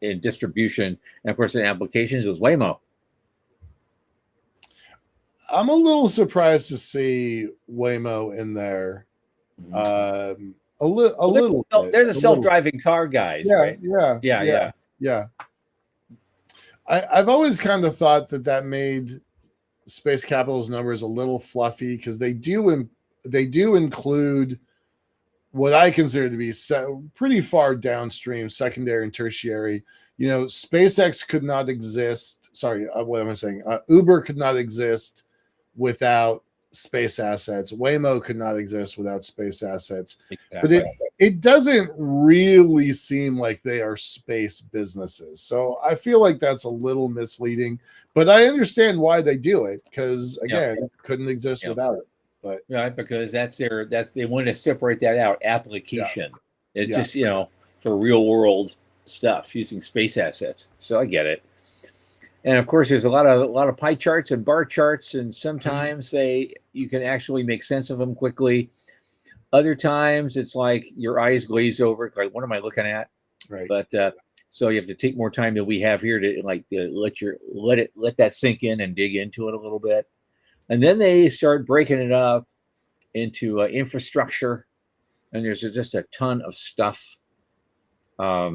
in distribution, and of course in applications it was Waymo. I'm a little surprised to see Waymo in there. A little bit. They're the self-driving car guys, right? Yeah. I've always kind of thought that made Space Capital's numbers a little fluffy because they do include what I consider to be pretty far downstream, secondary and tertiary. SpaceX could not exist. Sorry, what am I saying? Uber could not exist without space assets. Waymo could not exist without space assets. Exactly. But it doesn't really seem like they are space businesses. So I feel like that's a little misleading, but I understand why they do it because again, couldn't exist without it. But because they want to separate that out. Application. It's just for real world stuff using space assets. So I get it. And of course, there's a lot of pie charts and bar charts, and sometimes you can actually make sense of them quickly. Other times, it's like your eyes glaze over. Like, what am I looking at? Right. But so you have to take more time than we have here to let that sink in and dig into it a little bit, and then they start breaking it up into infrastructure, and there's just a ton of stuff. A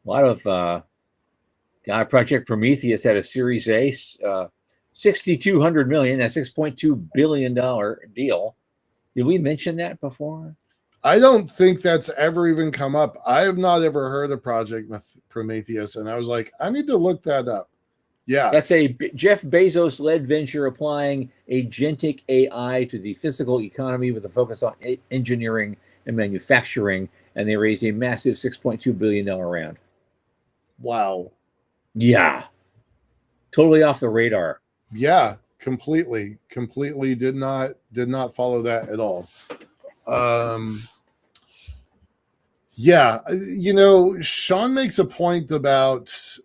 lot of Project Prometheus had a Series A, $6,200 million, that's $6.2 billion deal. Did we mention that before? I don't think that's ever even come up. I have not ever heard of Project Prometheus, and I was like, I need to look that up. Yeah. That's a Jeff Bezos-led venture applying agentic AI to the physical economy with a focus on engineering and manufacturing, and they raised a massive $6.2 billion round. Wow. Yeah. Totally off the radar. Yeah. completely did not follow that at all. Yeah, Sean makes a point about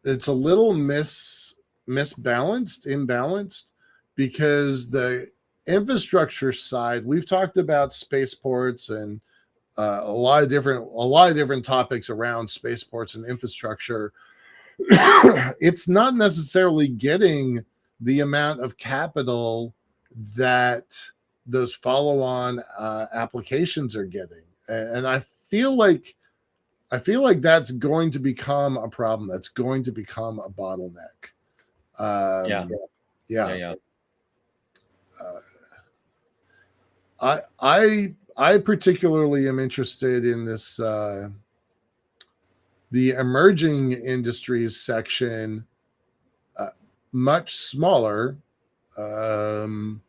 it's a little imbalanced, because the infrastructure side, we've talked about spaceports and a lot of different topics around spaceports and infrastructure. It's not necessarily getting the amount of capital that those follow-on applications are getting, and I feel like that's going to become a problem. That's going to become a bottleneck. Yeah. I particularly am interested in this the emerging industries section, much smaller, but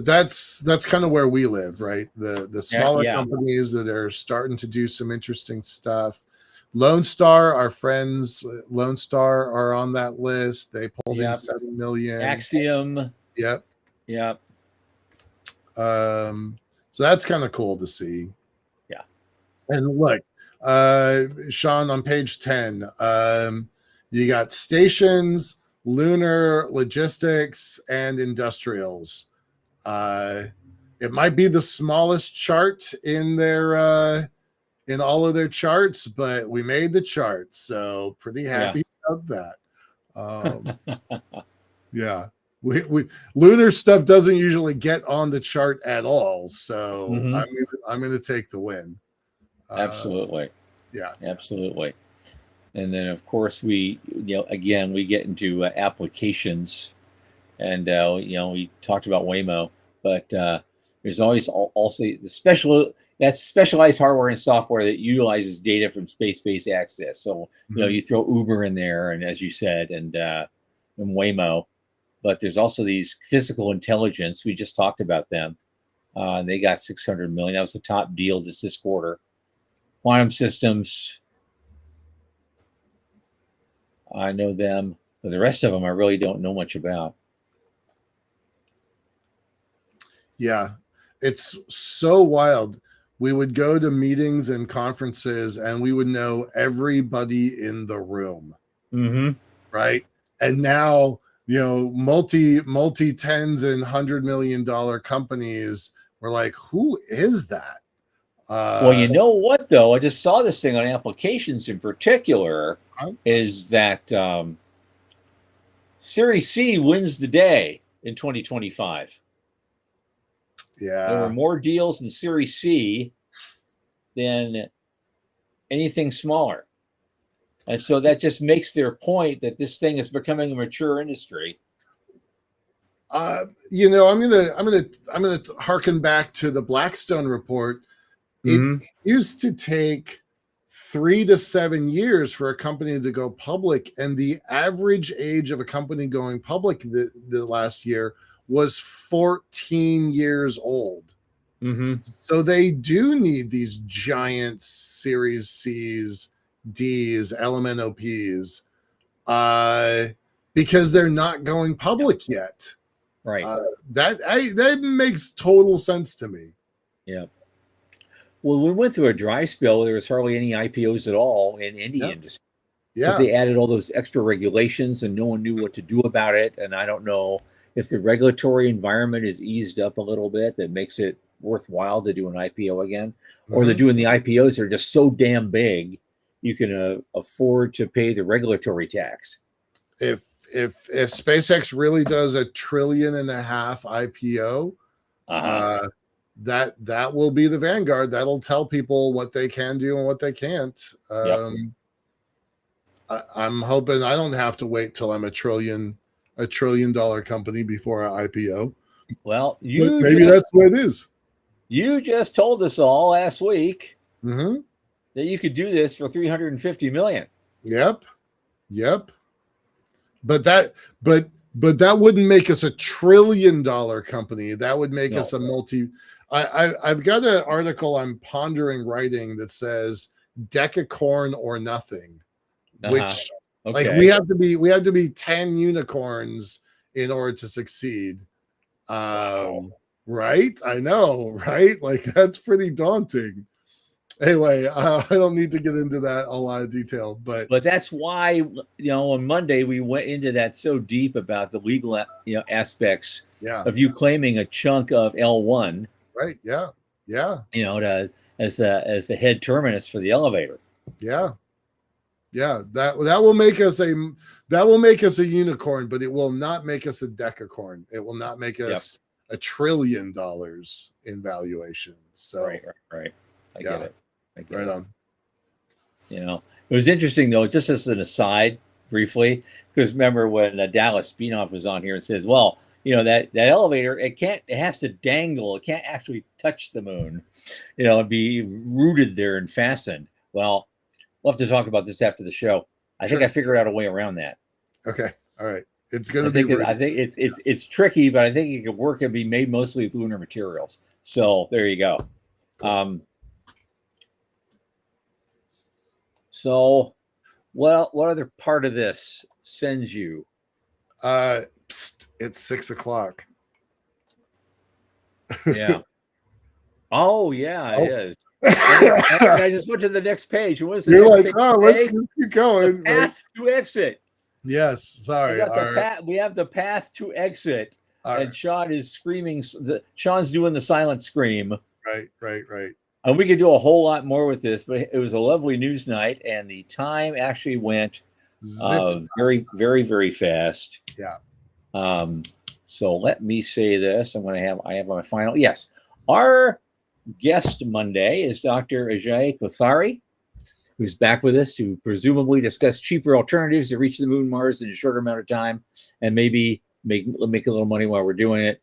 that's kind of where we live, right? The smaller companies that are starting to do some interesting stuff. Lone Star, our friends, Lone Star are on that list. They pulled in 7 million. Axiom. Yep. So that's kind of cool to see. Yeah. And look, Sean, on page 10, you got stations, lunar, logistics, and industrials. It might be the smallest chart in their in all of their charts, but we made the chart, so pretty happy about that. Yeah. We lunar stuff doesn't usually get on the chart at all, so I'm going to take the win. Absolutely. Yeah, absolutely. And then of course we again we get into applications, and we talked about Waymo, but there's always also the specialized hardware and software that utilizes data from space-based access. So you throw Uber in there, and as you said, and Waymo. But there's also these physical intelligence. We just talked about them. They got 600 million. That was the top deal this quarter. Quantum systems, I know them, but the rest of them I really don't know much about. Yeah, it's so wild. We would go to meetings and conferences, and we would know everybody in the room, right? And now, multi tens and $100 million companies were like, who is that? Well, you know what, though? I just saw this thing on applications in particular, is that Series C wins the day in 2025. Yeah. There were more deals in Series C than anything smaller. And so that just makes their point that this thing is becoming a mature industry. I'm gonna harken back to the Blackstone report. It used to take 3 to 7 years for a company to go public, and the average age of a company going public the last year was 14 years old. So they do need these giant Series C's, D's, LMNOPs, because they're not going public yet. Right. That makes total sense to me. Yeah. Well, we went through a dry spell. There was hardly any IPOs at all in any industry. Because they added all those extra regulations, and no one knew what to do about it. And I don't know if the regulatory environment is eased up a little bit that makes it worthwhile to do an IPO again, or they're doing the IPOs that are just so damn big you can afford to pay the regulatory tax. If SpaceX really does a $1.5 trillion IPO, that will be the vanguard. That'll tell people what they can do and what they can't. I'm hoping I don't have to wait till I'm a $1 trillion company before I IPO. Well, maybe that's what it is. You just told us all last week that you could do this for $350 million. Yep. But that wouldn't make us a $1 trillion company. That would make us a multi. I've got an article I'm pondering writing that says decacorn or nothing, which Like Okay. we have to be 10 unicorns in order to succeed. Wow. Right? I know, right? Like that's pretty daunting. Anyway, I don't need to get into that a lot of detail, but But that's why, on Monday we went into that so deep about the legal, aspects yeah, of you claiming a chunk of L1, right. Yeah, yeah, as the head terminus for the elevator. yeah, yeah. That will make us a unicorn, but it will not make us a decacorn. It will not make Yep. us $1 trillion in valuation. So Right. I yeah, get it. right on. It was interesting though, just as an aside, briefly, because remember when Dallas Beanoff was on here and says, "Well, that elevator, it has to dangle, it can't actually touch the moon, and be rooted there and fastened." Well, we'll have to talk about this after the show. I think I figured out a way around that. Okay, all right. It's gonna be. I think it's tricky, but I think it could work and be made mostly with lunar materials. So there you go. Cool. So, what other part of this sends you? It's 6:00. Yeah. Oh, yeah, it is. And I just went to the next page. What is the You're next like, page? oh, let's keep going. The path to exit. Yes, sorry. We have the path to exit, and right. Sean is screaming. Sean's doing the silent scream. Right. And we could do a whole lot more with this, but it was a lovely news night, and the time actually went very, very, very fast. Yeah. So let me say this. I have my final. Yes. Our guest Monday is Dr. Ajay Kothari, who's back with us to presumably discuss cheaper alternatives to reach the moon, Mars in a shorter amount of time, and maybe make a little money while we're doing it.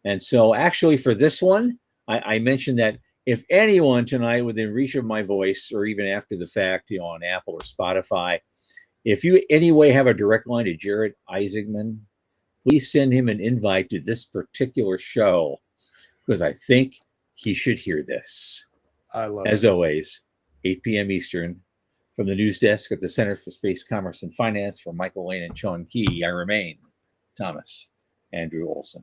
And so actually for this one, I mentioned that if anyone tonight within reach of my voice, or even after the fact, on Apple or Spotify, if you anyway have a direct line to Jared Isaacman, please send him an invite to this particular show, because I think he should hear this. I love As it. always, 8 p.m. Eastern, from the news desk at the Center for Space Commerce and Finance for Michael Lane and Sean Key, I remain Thomas Andrew Olson.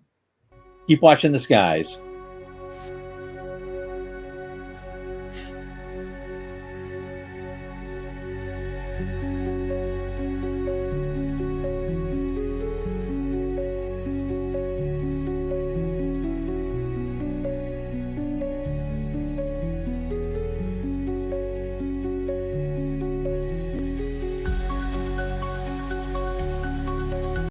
Keep watching the skies.